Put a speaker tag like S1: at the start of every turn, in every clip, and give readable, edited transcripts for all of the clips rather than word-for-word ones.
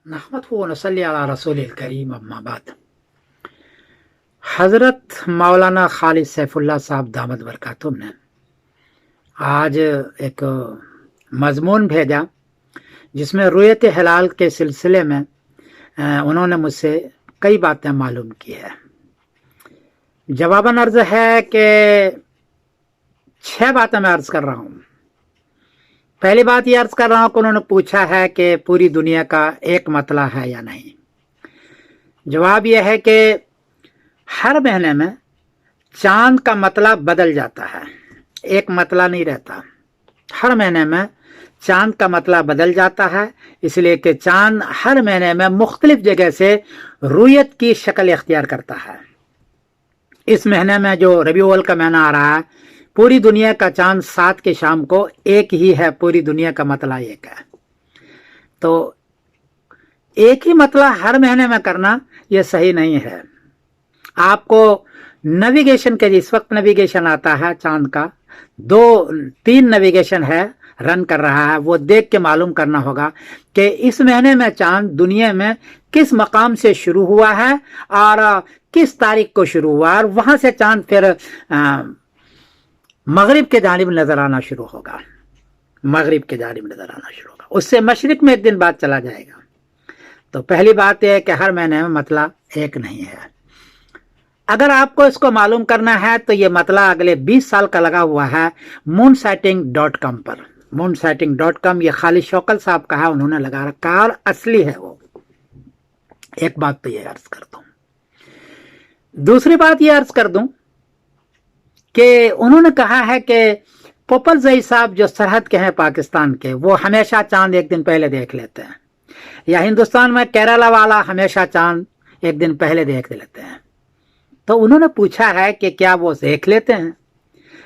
S1: नहमदहु व नसल्ली अला रसूलिल करीम अम्मा बाद। हज़रत मौलाना खालिद सैफुल्लाह साहब दामद बरकातुहू ने आज एक मजमून भेजा जिसमें रुयत हिलाल के सिलसिले में उन्होंने मुझसे कई बातें मालूम की है। जवाबन अर्ज है कि 6 बातें मैं अर्ज कर रहा हूँ। पहली बात ये अर्ज कर रहा हूँ कि उन्होंने पूछा है कि पूरी दुनिया का एक मतला है या नहीं। जवाब यह है कि हर महीने में चांद का मतला बदल जाता है, एक मतला नहीं रहता। हर महीने में चांद का मतला बदल जाता है, इसलिए कि चांद हर महीने में मुख्तलिफ जगह से रुयत की शक्ल इख्तियार करता है। इस महीने में जो रबीउल अव्वल का महीना आ रहा है, पूरी दुनिया का चांद 7 की शाम को एक ही है, पूरी दुनिया का मतला एक है। तो एक ही मतला हर महीने में करना यह सही नहीं है। आपको नेविगेशन के, इस वक्त नेविगेशन आता है चांद का, 2-3 नेविगेशन है रन कर रहा है, वो देख के मालूम करना होगा कि इस महीने में चांद दुनिया में किस मकाम से शुरू हुआ है और किस तारीख को शुरू हुआ, और वहां से चांद फिर मगरिब के जानिब नजर आना शुरू होगा, मगरिब के जानिब नजर आना शुरू होगा, उससे मशरिक में एक दिन बाद चला जाएगा। तो पहली बात यह है कि हर महीने में मतला एक नहीं है। अगर आपको इसको मालूम करना है तो ये मतला अगले 20 साल का लगा हुआ है moonsighting.com पर। moonsighting.com ये खालिद शौकत साहब का है, उन्होंने लगा रखा है और असली है वो। एक बात तो ये अर्ज कर दूं। दूसरी बात ये अर्ज कर दूं कि उन्होंने कहा है कि पोपलजई साहब जो सरहद के हैं पाकिस्तान के, वो हमेशा चांद एक दिन पहले देख लेते हैं, या हिंदुस्तान में केरला वाला हमेशा चांद एक दिन पहले देख लेते हैं। तो उन्होंने पूछा है कि क्या वो देख लेते हैं?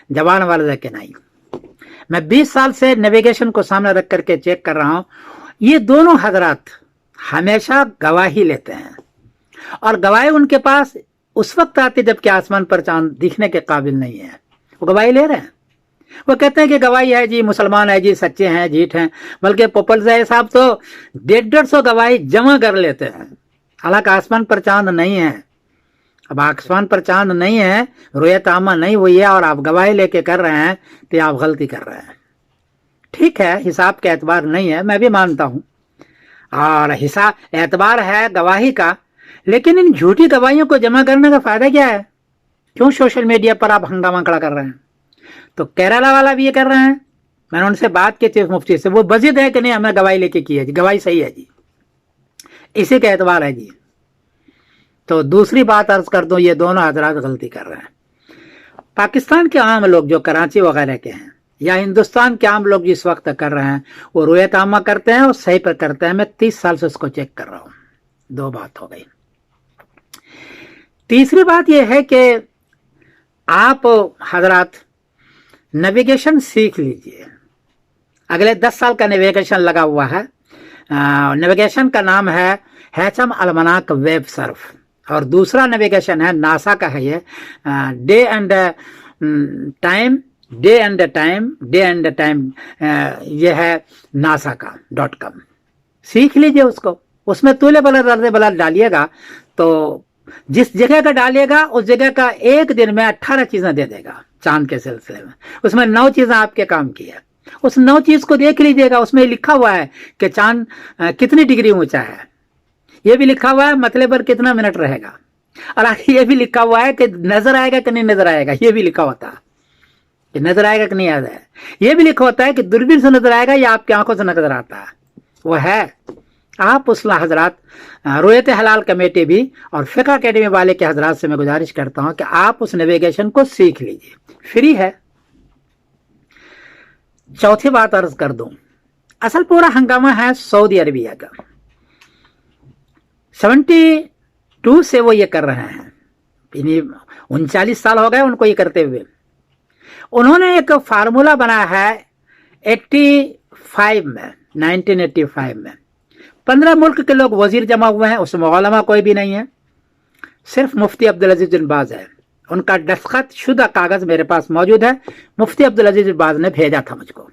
S1: जवान वाला कि नहीं। मैं 20 साल से नेविगेशन को सामने रख करके चेक कर रहा हूं, ये दोनों हजरात हमेशा गवाही लेते हैं, और गवाही उनके पास उस वक्त आती जबकि आसमान पर चांद दिखने के काबिल नहीं है। वो गवाही ले रहे हैं, वो कहते हैं कि गवाही है जी, मुसलमान है जी, सच्चे हैं, झूठ हैं। बल्कि पोपलजई साहब तो 150 गवाही जमा कर लेते हैं। हालांकि आसमान पर चांद नहीं है। अब आसमान पर चांद नहीं है, रुयत आमा नहीं हुई है, और आप गवाही लेके कर रहे हैं तो आप गलती कर रहे हैं। ठीक है, हिसाब का एतबार नहीं है, मैं भी मानता हूं, और हिसाब एतबार है गवाही का, लेकिन इन झूठी गवाहियों को जमा करने का फायदा क्या है? क्यों सोशल मीडिया पर आप हंगामा खड़ा कर रहे हैं? तो केरला वाला भी ये कर रहे हैं। मैंने उनसे बात की चीफ मुफ्ती से, वो बजिद है कि नहीं हमें गवाही लेके की है जी, गवाही सही है जी, इसी का एतबार है जी। तो दूसरी बात अर्ज कर दूं, ये दोनों हजरात गलती कर रहे हैं। पाकिस्तान के आम लोग जो कराची वगैरह के हैं, या हिंदुस्तान के आम लोग जिस वक्त कर रहे हैं, वो रुयत आमा करते हैं और सही पर करते हैं। मैं 30 साल से उसको चेक कर रहा हूं। 2 बात हो गई। तीसरी बात यह है कि आप हजरात नेविगेशन सीख लीजिए। अगले 10 साल का नेविगेशन लगा हुआ है। नेविगेशन का नाम है हैचम अलमनाक वेब सर्फ, और दूसरा नेविगेशन है नासा का है, ये डे एंड टाइम, ये है नासा का .com। सीख लीजिए उसको, उसमें तूले बलद डालिएगा तो जिस जगह का डालिएगा उस जगह का एक दिन में 18 चीजें दे देगा चांद के सिलसिले में। उसमें 9 चीजें आपके काम की है, उस 9 चीज को देख लीजिएगा। उसमें लिखा हुआ है कि चांद कितनी डिग्री ऊंचा है, ये भी लिखा हुआ है मतले पर कितना मिनट रहेगा, और ये भी लिखा हुआ है कि नजर आएगा कि नहीं नजर आएगा, ये भी लिखा होता है कि नजर आएगा कि नहीं आता है। ये भी लिखा होता है कि दूरबीन से नजर आएगा या आपकी आंखों से नजर आता है। वो है। आप उस हजरात रुयत हलाल कमेटी भी और फिका अकेडमी वाले के हजरात से मैं गुजारिश करता हूं कि आप उस नेविगेशन को सीख लीजिए, फ्री है। चौथी बात अर्ज कर दूं, असल पूरा हंगामा है सऊदी अरबिया का। 72 से वो ये कर रहे हैं, 39 साल हो गए उनको ये करते हुए। उन्होंने एक फार्मूला बनाया है 1985 में 15 मुल्क के लोग वजीर जमा हुए हैं, उसमें उलमा कोई भी नहीं है, सिर्फ मुफ्ती अब्दुल अजीज बिन बाज है। उनका दस्तखत शुदा कागज मेरे पास मौजूद है, मुफ्ती अब्दुल अजीज बिन बाज ने भेजा था मुझको।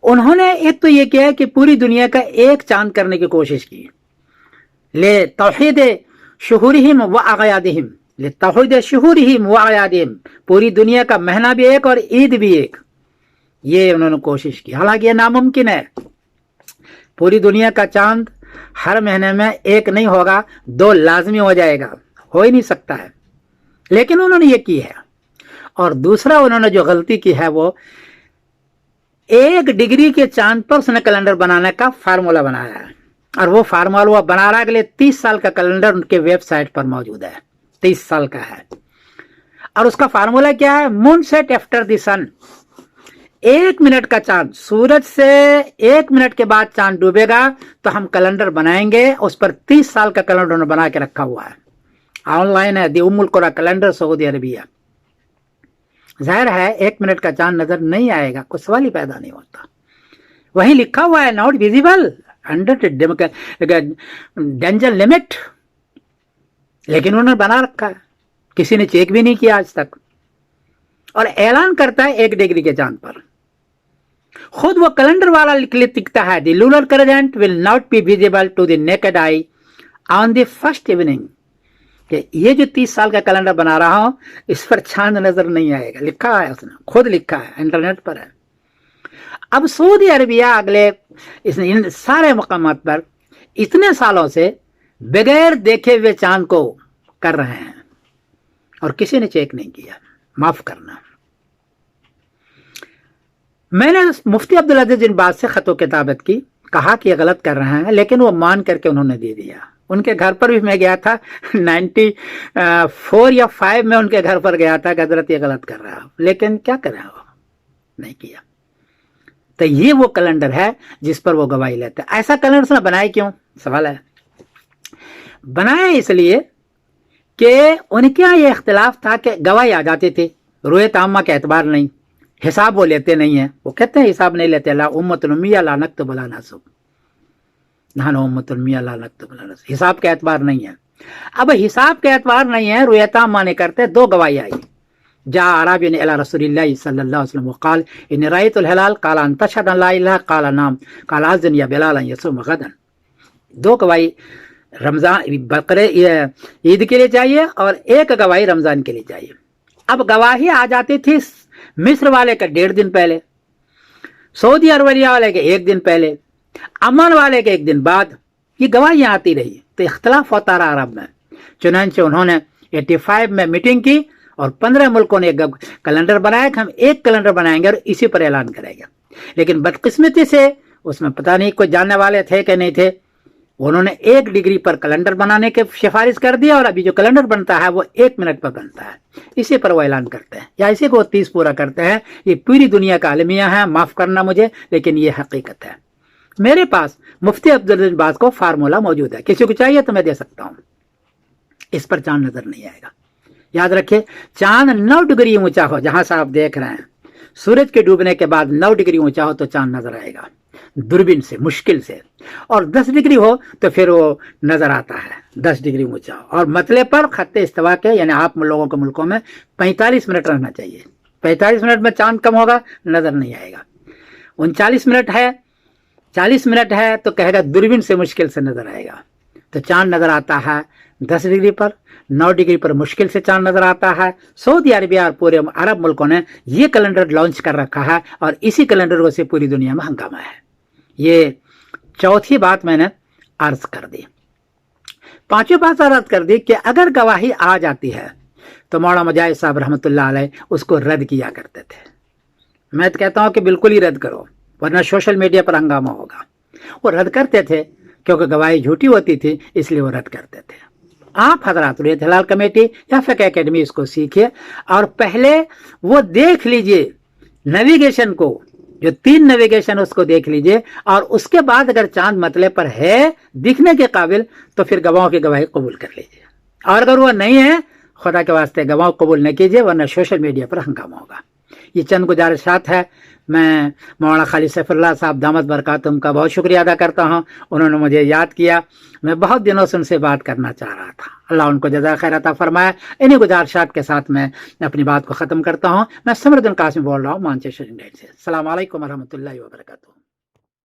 S1: उन्होंने एक तो ये किया कि पूरी दुनिया का एक चांद करने की कोशिश की, ले तौहीद शुहूरिहिम व अगयादिहिम, ले तौहीद शुहूरिहिम व अगयादिहिम, पूरी दुनिया का महीना भी एक और ईद भी एक, ये उन्होंने कोशिश की। हालांकि ये नामुमकिन है, पूरी दुनिया का चांद हर महीने में एक नहीं होगा, दो लाजमी हो जाएगा, हो ही नहीं सकता है, लेकिन उन्होंने ये की है। और दूसरा उन्होंने जो गलती की है वो 1 डिग्री के चांद पर उसने कैलेंडर बनाने का फार्मूला बनाया है, और वो फार्मूला बना रहा है। अगले 30 साल का कैलेंडर उनके वेबसाइट पर मौजूद है, 30 साल का है। और उसका फार्मूला क्या है? Moon set after the sun, 1 minute का चांद, सूरज से 1 मिनट के बाद चांद डूबेगा तो हम कैलेंडर बनाएंगे। उस पर 30 साल का कैलेंडर उन्होंने बना के रखा हुआ है, ऑनलाइन है, दी उम्मुल कुरा कैलेंडर, सऊदी अरबिया। जाहिर है 1 मिनट का चांद नजर नहीं आएगा, कुछ सवाल ही पैदा नहीं होता। वहीं लिखा हुआ है not visible under danger limit, लेकिन उन्होंने बना रखा है, किसी ने चेक भी नहीं किया आज तक। और ऐलान करता है 1 डिग्री के चांद पर, खुद वो कैलेंडर वाला लिखता है the lunar current will not be visible to the naked eye on the first evening, कि ये जो 30 साल का कैलेंडर बना रहा हूं इस पर चांद नजर नहीं आएगा, लिखा है उसने, खुद लिखा है, इंटरनेट पर है। अब सऊदी अरबिया अगले इन सारे मकामात पर इतने सालों से बगैर देखे हुए चांद को कर रहे हैं और किसी ने चेक नहीं किया, माफ करना। मैंने मुफ्ती अब्दुल अजीज बिन बाज से खतो किताबत की, कहा कि ये गलत कर रहे हैं, लेकिन वो मान करके उन्होंने दे दिया। उनके घर पर भी मैं गया था 94 या 5 में उनके घर पर गया था, हजरत ये गलत कर रहा है, लेकिन क्या कर रहा है, वो नहीं किया। तो ये वो कैलेंडर है जिस पर वो गवाही लेते हैं। ऐसा कैलेंडर उसने बनाया क्यों, सवाल है। बनाया इसलिए कि उनके यहाँ ये इख्तिलाफ था कि गवाही आ जाती थी, रुयत आम्मा के एतबार नहीं, हिसाब वो लेते नहीं है, वो कहते हैं हिसाब नहीं लेते, ला उम्मतुन उम्मिया ला नक्तुब ला नसब, नान उम्मतुन उम्मिया ला नक्तुब ला नसब, हिसाब के एतबार नहीं है। अब हिसाब के एतबार नहीं है, रुयत आम्मा ने करते, 2 गवाही आई। जा अराबियन इला रसूलिल्लाह सल्लल्लाहु अलैहि वसल्लम वक़ाल इन रायतुल हिलाल क़ाल अन तशहद अन ला इलाहा क़ाल नाम क़ाल अज़न या बिलाल अन यसुम गदन। 2 गवाही रमजान बकरे ईद के लिए चाहिए और 1 गवाही रमजान के लिए चाहिए। अब गवाही आ जाती थी मिस्र वाले का 1.5 दिन पहले, सऊदी अरबिया वाले के 1 दिन पहले, अमन वाले के 1 दिन बाद, ये गवाहियां आती रही, तो इख्तलाफ होता रहा अरब में। चुनांचे उन्होंने 85 में मीटिंग की और 15 मुल्कों ने एक कैलेंडर बनाया कि हम एक कैलेंडर बनाएंगे और इसी पर ऐलान करेंगे। लेकिन बदकिस्मती से उसमें पता नहीं कोई जानने वाले थे कि नहीं थे, उन्होंने 1 डिग्री पर कैलेंडर बनाने की सिफारिश कर दिया, और अभी जो कैलेंडर बनता है वो 1 मिनट पर बनता है, इसी पर वो ऐलान करते हैं या इसी को 30 पूरा करते हैं। ये पूरी दुनिया का अलमिया है, माफ करना मुझे, लेकिन ये हकीकत है। मेरे पास मुफ्ती अब्दुल अजीज बाज को फार्मूला मौजूद है, किसी को चाहिए तो मैं दे सकता हूं। इस पर चांद नजर नहीं आएगा। याद रखिए, चांद 9 डिग्री ऊंचा हो, जहां से आप देख रहे हैं, सूरज के डूबने के बाद 9 डिग्री ऊंचा हो तो चांद नजर आएगा दूरबीन से, मुश्किल से। और 10 डिग्री हो तो फिर वो नजर आता है, 10 डिग्री ऊंचा। और मतले पर खत्ते इस्तिवा के, यानी आप लोगों के मुल्कों में 45 मिनट रहना चाहिए। 45 मिनट में चांद कम होगा, नजर नहीं आएगा। 39 मिनट है, 40 मिनट है तो कहेगा दूरबीन से मुश्किल से नजर आएगा। तो चांद नजर आता है 10 डिग्री पर, 9 डिग्री पर मुश्किल से चांद नजर आता है। सऊदी अरबिया और पूरे अरब मुल्कों ने ये कैलेंडर लॉन्च कर रखा है और इसी कैलेंडर से पूरी दुनिया में हंगामा है। ये चौथी बात मैंने अर्ज कर दी। 5वीं बात अर्ज कर दी कि अगर गवाही आ जाती है तो मौलाना मुजाहिद साहब रहमतुल्लाह अलैह उसको रद्द किया करते थे। मैं तो कहता हूं कि बिल्कुल ही रद्द करो, वरना सोशल मीडिया पर हंगामा होगा। वो रद्द करते थे क्योंकि गवाही झूठी होती थी, इसलिए वो रद्द करते थे। आप हजरात रुयत हिलाल कमेटी या फिर एकेडमी इसको सीखिए और पहले वो देख लीजिए नेविगेशन को, जो 3 नेविगेशन उसको देख लीजिए, और उसके बाद अगर चांद मतले पर है, दिखने के काबिल, तो फिर गवाहों की गवाही कबूल कर लीजिए। और अगर वो नहीं है, खुदा के वास्ते गवाह कबूल न कीजिए, वरना सोशल मीडिया पर हंगामा होगा। ये चंद गुजारिशात है। मैं मौलाना खालिद सैफुल्लाह साहब दामत बरकातुहुम का बहुत शुक्रिया अदा करता हूँ, उन्होंने मुझे याद किया। मैं बहुत दिनों से उनसे बात करना चाह रहा था, अल्लाह उनको जज़ा खैर अता फरमाए। इन्हीं गुजारिशात के साथ मैं अपनी बात को ख़त्म करता हूँ। मैं समरुद्दीन कासिम बोल रहा हूँ, मानचेस्टर इंग्लैंड से। अस्सलाम वालेकुम व रहमतुल्लाहि व बरकातुहू।